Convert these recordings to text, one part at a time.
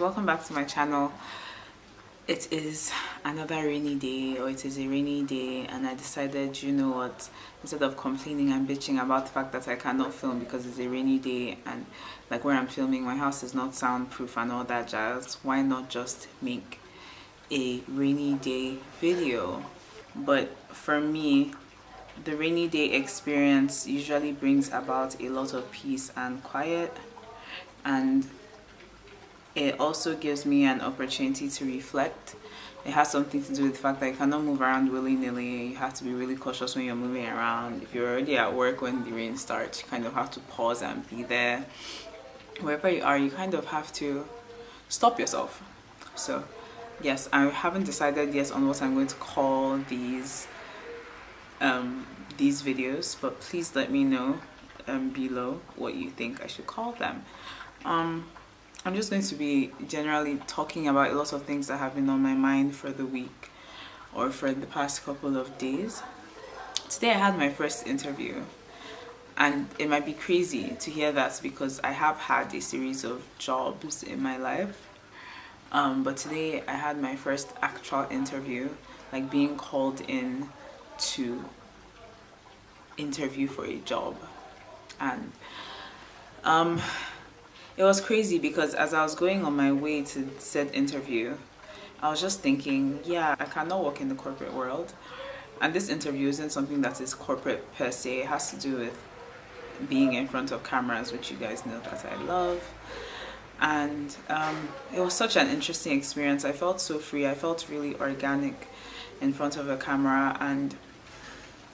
welcome back to my channel. It is another rainy day, or it is a rainy day, and I decided, you know what, instead of complaining and bitching about the fact that I cannot film because it's a rainy day and like where I'm filming my house is not soundproof and all that jazz, why not just make a rainy day video? But for me, the rainy day experience usually brings about a lot of peace and quiet, and it also gives me an opportunity to reflect. It has something to do with the fact that you cannot move around willy-nilly. You have to be really cautious when you're moving around. If you're already at work when the rain starts, you kind of have to pause and be there. Wherever you are, you kind of have to stop yourself. So yes, I haven't decided yet on what I'm going to call these videos, but please let me know below what you think I should call them. I'm just going to be generally talking about a lot of things that have been on my mind for the week or for the past couple of days. Today I had my first interview, and it might be crazy to hear that because I have had a series of jobs in my life, but today I had my first actual interview, like being called in to interview for a job. And it was crazy because as I was going on my way to said interview, I was just thinking, yeah, I cannot work in the corporate world, and this interview isn't something that is corporate per se. It has to do with being in front of cameras, which you guys know that I love. And it was such an interesting experience. I felt so free. I felt really organic in front of a camera. And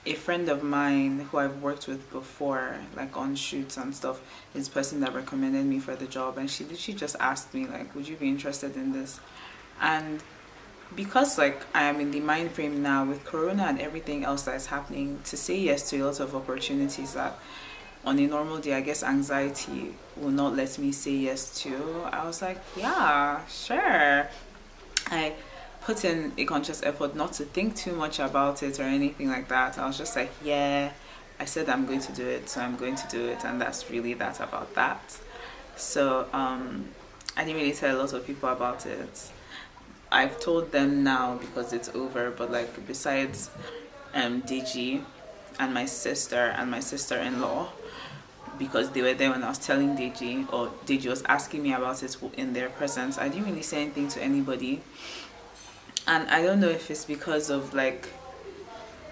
a friend of mine who I've worked with before, like on shoots and stuff, is the person that recommended me for the job, and she literally just asked me, like, would you be interested in this? And because like I am in the mind frame now with Corona and everything else that is happening, to say yes to a lot of opportunities that on a normal day I guess anxiety will not let me say yes to, I was like, yeah, sure. I put in a conscious effort not to think too much about it or anything like that. I was just like, yeah, I said I'm going to do it, so I'm going to do it, and that's really that about that. So I didn't really tell a lot of people about it. I've told them now because it's over, but like besides Deji and my sister-in-law, because they were there when I was telling Deji, or Deji was asking me about it in their presence, I didn't really say anything to anybody. And I don't know if it's because of like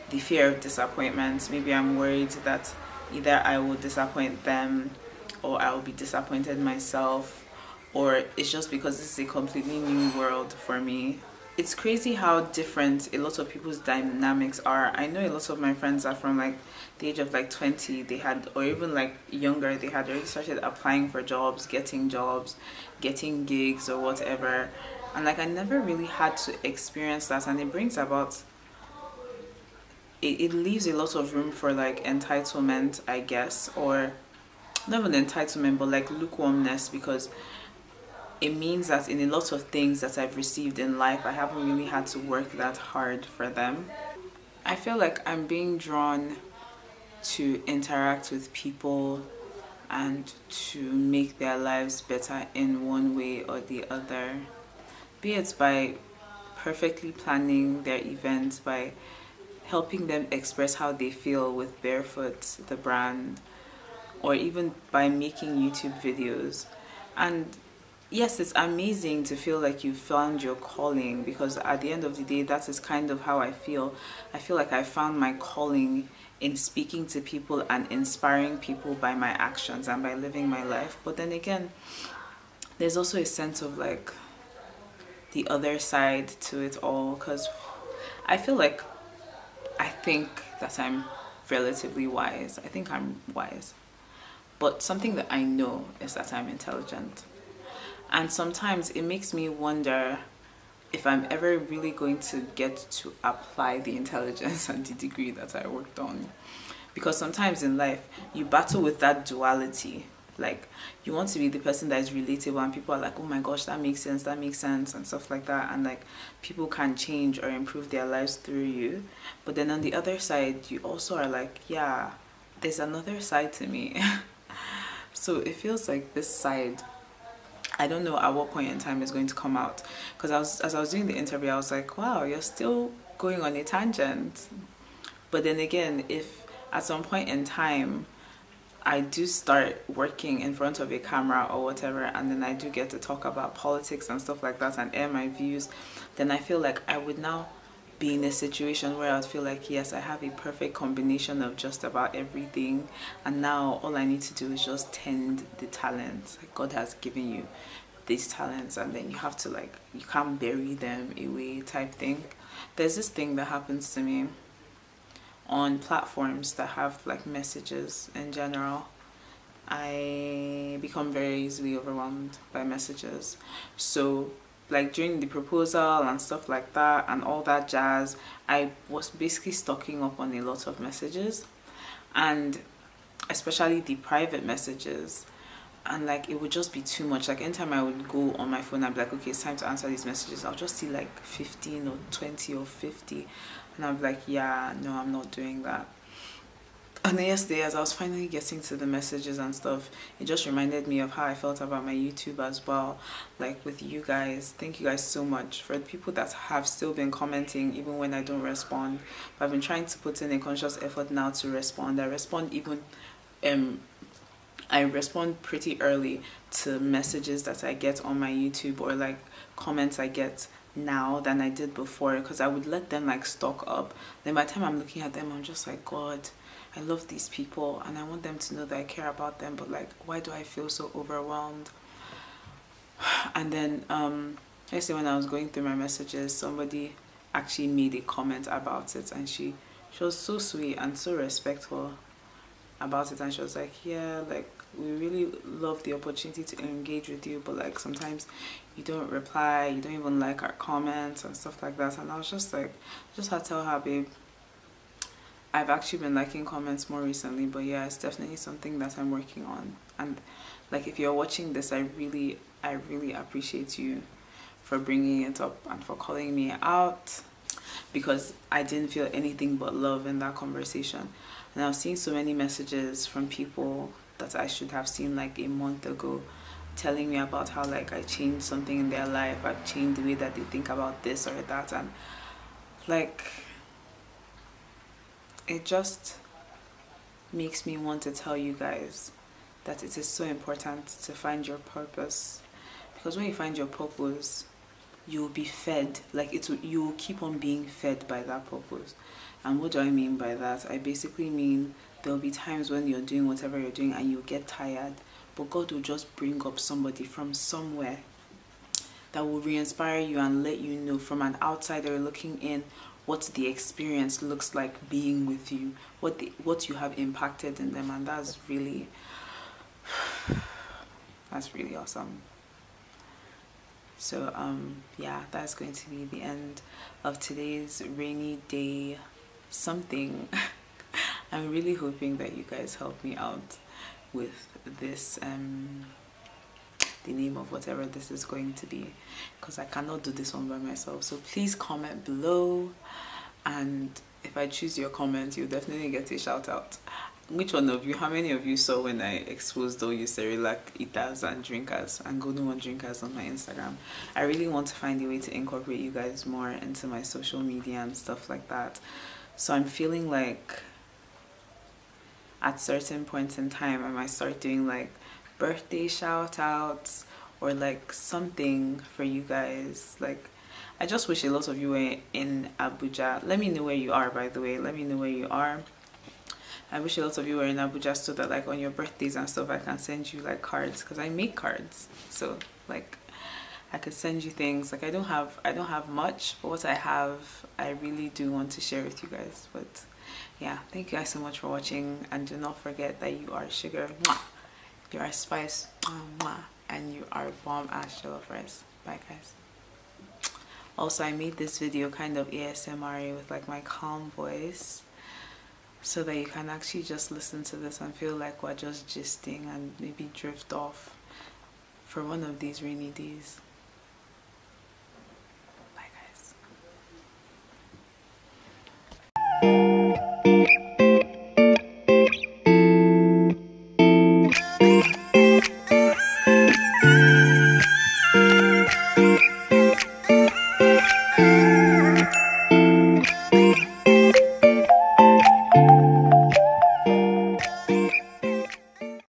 the fear of disappointment. Maybe I'm worried that either I will disappoint them or I will be disappointed myself, or it's just because this is a completely new world for me. It's crazy how different a lot of people's dynamics are. I know a lot of my friends are from like the age of like 20, they had, or even like younger, they had already started applying for jobs, getting gigs or whatever. And like I never really had to experience that, and it brings about, it leaves a lot of room for like entitlement, I guess, or not even entitlement, but like lukewarmness, because it means that in a lot of things that I've received in life, I haven't really had to work that hard for them. I feel like I'm being drawn to interact with people and to make their lives better in one way or the other. Be it by perfectly planning their events, by helping them express how they feel with Barefoot, the brand, or even by making YouTube videos. And yes, it's amazing to feel like you found your calling, because at the end of the day, that is kind of how I feel. I feel like I found my calling in speaking to people and inspiring people by my actions and by living my life. But then again, there's also a sense of like the other side to it all, because I feel like I think that I'm relatively wise. I think I'm wise, but something that I know is that I'm intelligent, and sometimes it makes me wonder if I'm ever really going to get to apply the intelligence and the degree that I worked on. Because sometimes in life you battle with that duality. Like, you want to be the person that is relatable and people are like, oh my gosh, that makes sense, and stuff like that, and like people can change or improve their lives through you. But then on the other side, you also are like, yeah, there's another side to me. So it feels like this side I don't know at what point in time it's going to come out, because as I was doing the interview, I was like, wow, you're still going on a tangent. But then again, if at some point in time I do start working in front of a camera or whatever, and then I do get to talk about politics and stuff like that and air my views, then I feel like I would now be in a situation where I would feel like, yes, I have a perfect combination of just about everything, and now all I need to do is just tend the talents. Like, God has given you these talents, and then you have to, like, you can't bury them away type thing. There's this thing that happens to me on platforms that have like messages in general. I become very easily overwhelmed by messages. So like during the proposal and stuff like that and all that jazz, I was basically stocking up on a lot of messages, and especially the private messages, and like it would just be too much. Like anytime I would go on my phone, I'd be like, okay, it's time to answer these messages, I'll just see like 15 or 20 or 50, and I'm like, yeah, no, I'm not doing that. And then yesterday, as I was finally getting to the messages and stuff, it just reminded me of how I felt about my YouTube as well. Like with you guys, thank you guys so much for the people that have still been commenting even when I don't respond. But I've been trying to put in a conscious effort now to respond. I respond even I respond pretty early to messages that I get on my YouTube, or like comments I get now than I did before, because I would let them like stock up. Then by the time I'm looking at them, I'm just like, God, I love these people and I want them to know that I care about them, but like, why do I feel so overwhelmed? And then yesterday when I was going through my messages, somebody actually made a comment about it, and she was so sweet and so respectful about it, and she was like, yeah, like, we really love the opportunity to engage with you, but like sometimes you don't reply, you don't even like our comments and stuff like that. And I was just like, just had to tell her, babe, I've actually been liking comments more recently, but yeah, it's definitely something that I'm working on. And like, if you're watching this, I really appreciate you for bringing it up and for calling me out, because I didn't feel anything but love in that conversation. And I was seeing so many messages from people that I should have seen like a month ago, telling me about how like I changed something in their life, I've changed the way that they think about this or that, and like, it just makes me want to tell you guys that it is so important to find your purpose, because when you find your purpose, you'll be fed. Like, you'll keep on being fed by that purpose. And what do I mean by that? I basically mean there'll be times when you're doing whatever you're doing and you get tired, but God will just bring up somebody from somewhere that will re-inspire you and let you know from an outsider looking in what the experience looks like being with you, what you have impacted in them. And that's really awesome. So yeah, that's going to be the end of today's rainy day something. I'm really hoping that you guys help me out with this, the name of whatever this is going to be, because I cannot do this one by myself. So please comment below, and if I choose your comment, you'll definitely get a shout out. Which one of you, how many of you saw when I exposed all you Cerelac eaters and drinkers and Golden One drinkers on my Instagram? I really want to find a way to incorporate you guys more into my social media and stuff like that. So I'm feeling like at certain points in time I might start doing like birthday shout outs or like something for you guys. Like, I just wish a lot of you were in Abuja. Let me know where you are, by the way. Let me know where you are. I wish a lot of you were in Abuja so that like on your birthdays and stuff I can send you like cards, because I make cards. So like I could send you things. Like I don't have much, but what I have I really do want to share with you guys. But yeah, thank you guys so much for watching, and do not forget that you are sugar, you are spice, and you are bomb ass jollof rice. Bye guys. Also, I made this video kind of ASMR with like my calm voice, so that you can actually just listen to this and feel like we're just gisting and maybe drift off for one of these rainy days.